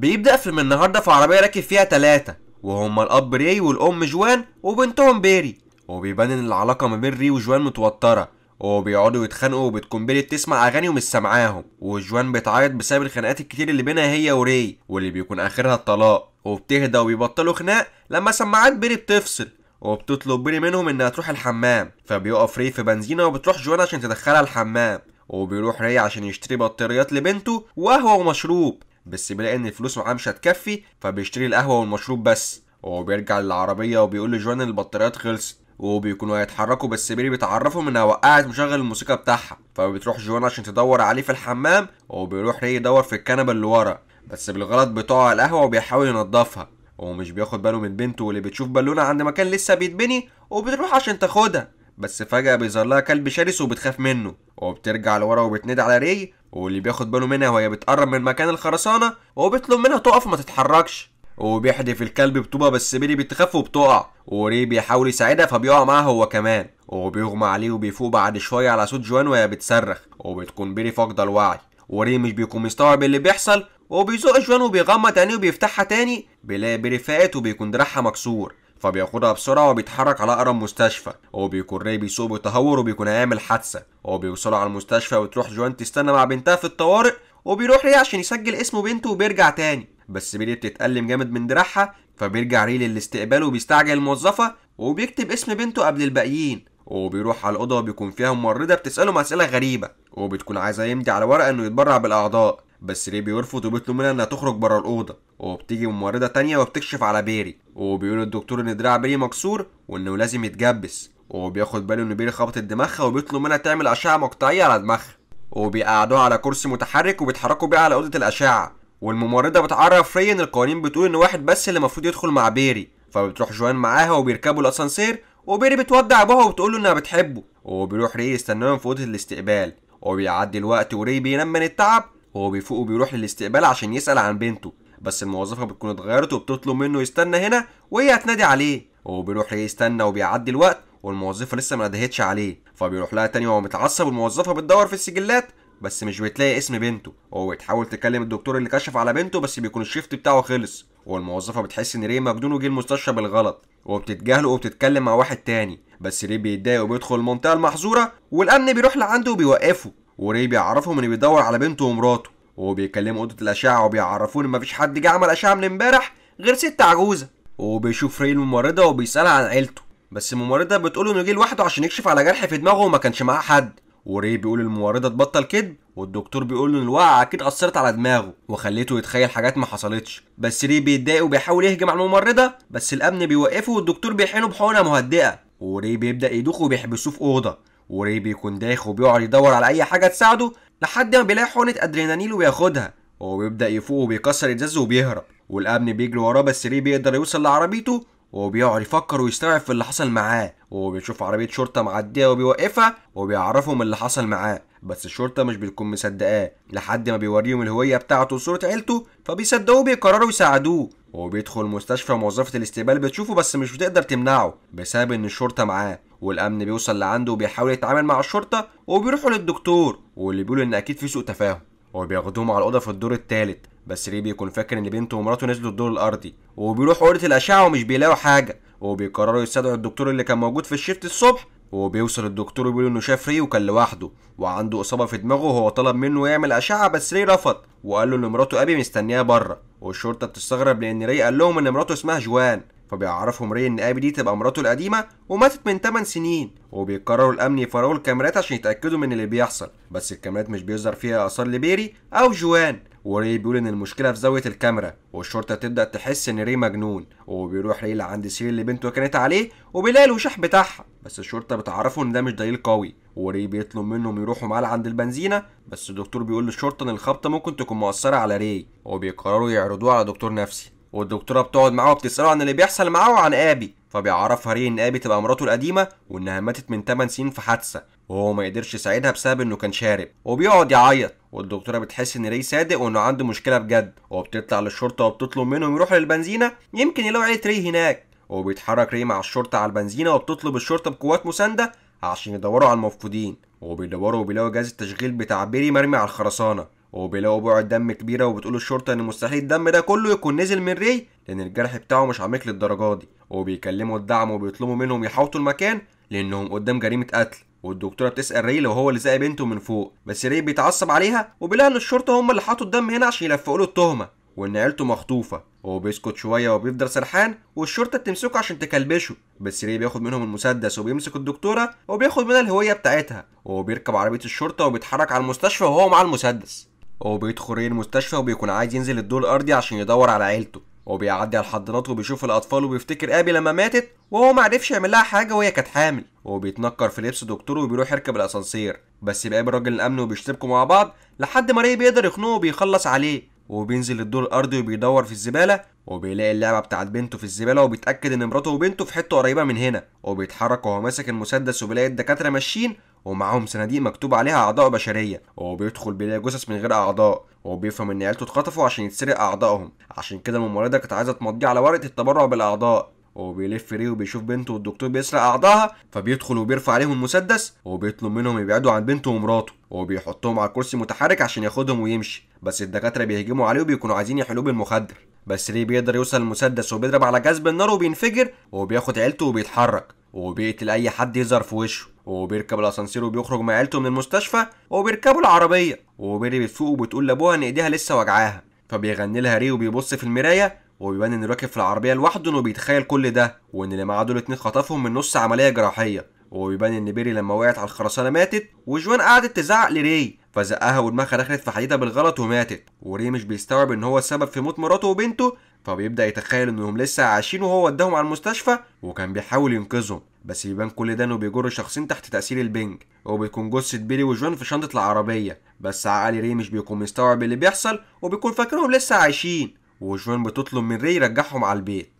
بيبدأ فيلم النهارده في عربية راكب فيها تلاتة، وهما الأب ري والأم جوان وبنتهم بيري. وبيبان إن العلاقة ما بين ري وجوان متوترة، وبيقعدوا يتخانقوا، وبتكون بيري بتسمع أغاني ومش سامعاهم، وجوان بتعيط بسبب الخناقات الكتير اللي بينها هي وري، واللي بيكون آخرها الطلاق. وبتهدى وبيبطلوا خناق لما سماعات بيري بتفصل، وبتطلب بيري منهم إنها تروح الحمام. فبيقف ري في بنزينة وبتروح جوان عشان تدخلها الحمام، وبيروح ري عشان يشتري بطاريات لبنته وقهوة ومشروب، بس بيلاقي ان الفلوس معاه مش هتكفي، فبيشتري القهوه والمشروب بس. وبيرجع للعربيه وبيقول لجوان ان البطاريات خلصت، وبيكونوا هيتحركوا، بس بيري بتعرفهم انها وقعت مشغل الموسيقى بتاعها. فبتروح جوان عشان تدور عليه في الحمام، وبيروح ري يدور في الكنبه اللي ورا، بس بالغلط بتقع على القهوه وبيحاول ينضفها، ومش بياخد باله من بنته واللي بتشوف بالونه عند مكان لسه بيتبني، وبتروح عشان تاخدها. بس فجأة بيظهر لها كلب شرس وبتخاف منه، وبترجع لورا وبتنادي على ري، واللي بياخد باله منها وهي بتقرب من مكان الخرسانة، وبيطلب منها تقف وما تتحركش، وبيحدف الكلب بطوبة، بس بيري بتخاف وبتقع، وري بيحاول يساعدها فبيقع معاها هو كمان، وبيغمى عليه وبيفوق بعد شوية على صوت جوان وهي بتصرخ، وبتكون بيري فاقدة الوعي، وري مش بيكون مستوعب اللي بيحصل، وبيزق جوان وبيغمض عينيه وبيفتحها تاني، بيلاقي بيري فاقت وبيكون دراعها مكسور، فبياخدها بسرعة وبيتحرك على أقرب مستشفى. وبيكون ري بيسوق بتهور وبيكون هيعمل حادثة، وبيوصلوا على المستشفى وتروح جوان تستنى مع بنتها في الطوارئ، وبيروح ري عشان يسجل اسم بنته وبيرجع تاني، بس بيري بتتألم جامد من دراعها، فبيرجع ري للاستقبال وبيستعجل الموظفة وبيكتب اسم بنته قبل الباقيين، وبيروح على الأوضة وبيكون فيها ممرضة بتسأله أسئلة غريبة، وبتكون عايزة يمضي على ورقة إنه يتبرع بالأعضاء، بس ري بيرفض وبيطلب منها إنها تخرج بره الأوضة. وبتيجي ممرضة تانية وبتكشف على بيري، وبيقول الدكتور إن دراع بيري مكسور وإنه لازم يتجبس، وبياخد باله إن بيري خبطت دماغها، وبيطلب منها تعمل أشعة مقطعية على دماغها، وبيقعدوها على كرسي متحرك وبيتحركوا بيه على أوضة الأشعة. والممرضة بتعرف ري إن القوانين بتقول إن واحد بس اللي المفروض يدخل مع بيري، فبتروح جوان معاها وبيركبوا الأسانسير، وبيري بتودع أبوها وبتقول له إنها بتحبه، وبيروح ري يستناهم في أوضة الاستقبال، وبيعدي الوقت وري بينام من التعب، وهو بيفوق وبيروح للاستقبال عشان يسأل عن بنته، بس الموظفة بتكون اتغيرت وبتطلب منه يستنى هنا وهي هتنادي عليه، وبيروح يستنى وبيعدي الوقت والموظفة لسه ما ندهتش عليه، فبيروح لها تاني وهو متعصب، والموظفة بتدور في السجلات بس مش بتلاقي اسم بنته، وهو بتحاول تكلم الدكتور اللي كشف على بنته، بس بيكون الشيفت بتاعه خلص، والموظفة بتحس ان ري مجنون وجه المستشفى بالغلط، وبتتجاهله وبتتكلم مع واحد تاني، بس ري بيتضايق وبيدخل المنطقة المحظورة، والأمن بيروح لعنده وبيوقفه، وري بيعرفهم ان بيدور على بنته ومراته، وبيكلموا اوضه الاشعه وبيعرفون ان مفيش حد جه عمل اشعه من امبارح غير ست عجوزه، وبيشوف ري الممرضه وبيسالها عن عيلته، بس الممرضه بتقول انه جه لوحده عشان يكشف على جرح في دماغه وما كانش معاه حد، وري بيقول للممرضه تبطل كدب، والدكتور بيقول له ان الوقعه اكيد اثرت على دماغه وخليته يتخيل حاجات ما حصلتش، بس ري بيتضايق وبيحاول يهجم على الممرضه، بس الامن بيوقفه والدكتور بيحقنه بحقنه مهدئه، وري بيبدا يدوخ وبيحبسوه في اوضه، وري بيكون دايخ وبيقعد يدور على اي حاجه تساعده لحد ما بيلاقي حقنه ادرينالين وبياخدها، وبيبدا يفوق وبيكسر الازاز وبيهرب، والامن بيجري وراه، بس ري بيقدر يوصل لعربيته، وبيقعد يفكر ويستوعب في اللي حصل معاه، وبيشوف عربيه شرطه معديه وبيوقفها وبيعرفهم اللي حصل معاه، بس الشرطه مش بتكون مصدقاه لحد ما بيوريهم الهويه بتاعته وصوره عيلته، فبيصدقوه وبيقرروا يساعدوه، وبيدخل المستشفى، موظفه الاستقبال بتشوفه بس مش بتقدر تمنعه بسبب ان الشرطه معاه، والامن بيوصل لعنده وبيحاول يتعامل مع الشرطه، وبيروحوا للدكتور واللي بيقول ان اكيد في سوء تفاهم، وبياخدوهم على الاوضه في الدور الثالث، بس ري بيكون فاكر ان بنته ومراته نزلوا الدور الارضي، وبيروحوا اوضه الاشعه ومش بيلاقوا حاجه، وبيقرروا يستدعوا الدكتور اللي كان موجود في الشيفت الصبح، وبيوصل الدكتور وبيقول انه شاف ري وكان لوحده وعنده اصابه في دماغه، وهو طلب منه يعمل اشعه، بس ري رفض وقال له ان مراته ابي مستنياه بره، والشرطه بتستغرب لان ري قال لهم ان مراته اسمها جوان، فبيعرفهم ري ان ابي دي تبقى مراته القديمه وماتت من 8 سنين، وبيقرروا الامن يفرغوا الكاميرات عشان يتاكدوا من اللي بيحصل، بس الكاميرات مش بيظهر فيها اثار لبيري او جوان، وري بيقول ان المشكله في زاويه الكاميرا، والشرطه تبدا تحس ان ري مجنون، وبيروح ري لعند السرير اللي بنته كانت عليه وبيلاقي الوشاح بتاعها، بس الشرطه بتعرفه ان ده مش دليل قوي، وري بيطلب منهم يروحوا معاه عند البنزينه، بس الدكتور بيقول للشرطه ان الخبطه ممكن تكون مؤثره على ري، وبيقرروا يعرضوه على دكتور نفسي، والدكتوره بتقعد معاه وبتساله عن اللي بيحصل معاه وعن ابي، فبيعرفها ري ان ابي تبقى مراته القديمه وانها ماتت من 8 سنين في حادثه، وهو ما قدرش يساعدها بسبب انه كان شارب، وبيقعد يعيط، والدكتوره بتحس ان ري صادق وانه عنده مشكله بجد، وبتطلع للشرطه وبتطلب منهم يروحوا للبنزينه يمكن يلاقوا عيله ري هناك، وبيتحرك ري مع الشرطه على البنزينه، وبتطلب الشرطه بقوات مسانده عشان يدوروا على المفقودين، وبيدوروا وبيلاقوا جهاز التشغيل بتاع بيري مرمي على الخرسانه، وبيلاقوا بقعة دم كبيرة، وبتقول الشرطة ان مستحيل الدم ده كله يكون نزل من ري لان الجرح بتاعه مش عميق للدرجة دي. وبيكلموا الدعم وبيطلبوا منهم يحوطوا المكان لانهم قدام جريمة قتل. والدكتورة بتسأل ري لو هو اللي زق بنته من فوق، بس ري بيتعصب عليها وبيلاقي ان الشرطة هم اللي حطوا الدم هنا عشان يلفقوا له التهمة وان عيلته مخطوفة. وهو بيسكت شوية وبيفضل سرحان والشرطة بتمسكه عشان تكلبشه، بس ري بياخد منهم المسدس وبيمسك الدكتورة وبياخد منها الهوية بتاعتها. وهو بيركب عربية الشرطة وبيتحرك على المستشفى وهو مع المسدس. هو بيدخل ري المستشفى وبيكون عايز ينزل الدور الأرضي عشان يدور على عيلته، وبيعدي على الحضانات وبيشوف الأطفال وبيفتكر أبي لما ماتت وهو معرفش يعمل لها حاجة وهي كانت حامل. وبيتنكر في لبس دكتوره وبيروح يركب الأسانسير، بس بيقابل راجل الأمن وبيشتبكوا مع بعض لحد ما ري بيقدر يخنقه وبيخلص عليه. وبينزل الدور الأرضي وبيدور في الزبالة وبيلاقي اللعبة بتاعت بنته في الزبالة، وبيتأكد إن مراته وبنته في حتة قريبة من هنا. وبيتحرك وهو ماسك المسدس وبيلاقي الدكاترة ماشيين ومعاهم صناديق مكتوب عليها أعضاء بشرية. وبيدخل بيلاقي جثث من غير أعضاء، وبيفهم إن عيلته اتخطفوا عشان يتسرق أعضائهم، عشان كده الممرضة كانت عايزة تمضيه على ورقة التبرع بالأعضاء. وبيلف ريه وبيشوف بنته والدكتور بيسرق أعضائها، فبيدخل وبيرفع عليهم المسدس وبيطلب منهم يبعدوا عن بنته ومراته، وبيحطهم على كرسي متحرك عشان ياخدهم ويمشي. بس الدكاترة بيهجموا عليه وبيكونوا عايزين يحلوه بالمخدر، بس ريه بيقدر يوصل المسدس وبيضرب على جذب النار وبينفجر، وبياخد عيلته وبيتحرك وبيقتل اي حد يظهر في وشه. وبيركب الاسانسير وبيخرج مع عيلته من المستشفى، وبيركبوا العربيه. وبيري بتفوق وبتقول لابوها ان ايديها لسه وجعاها، فبيغني لها ري وبيبص في المرايه وبيبان انه راكب في العربيه لوحده، انه بيتخيل كل ده وان اللي معاه دول اتنين خطفهم من نص عمليه جراحيه. وبيبان ان بيري لما وقعت على الخرسانه ماتت، وجوان قعدت تزعق لري فزقها ودماغها دخلت في حديده بالغلط وماتت. وري مش بيستوعب ان هو السبب في موت مراته وبنته، فبيبدأ يتخيل انهم لسه عايشين وهو وداهم على المستشفى وكان بيحاول ينقذهم. بس بيبان كل ده انه بيجر شخصين تحت تأثير البنج، وبيكون جثة بيلي وجوان في شنطة العربية، بس عقل ري مش بيكون مستوعب اللي بيحصل وبيكون فاكرهم لسه عايشين. وجوان بتطلب من ري يرجعهم على البيت.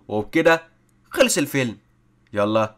وبكده خلص الفيلم. يلا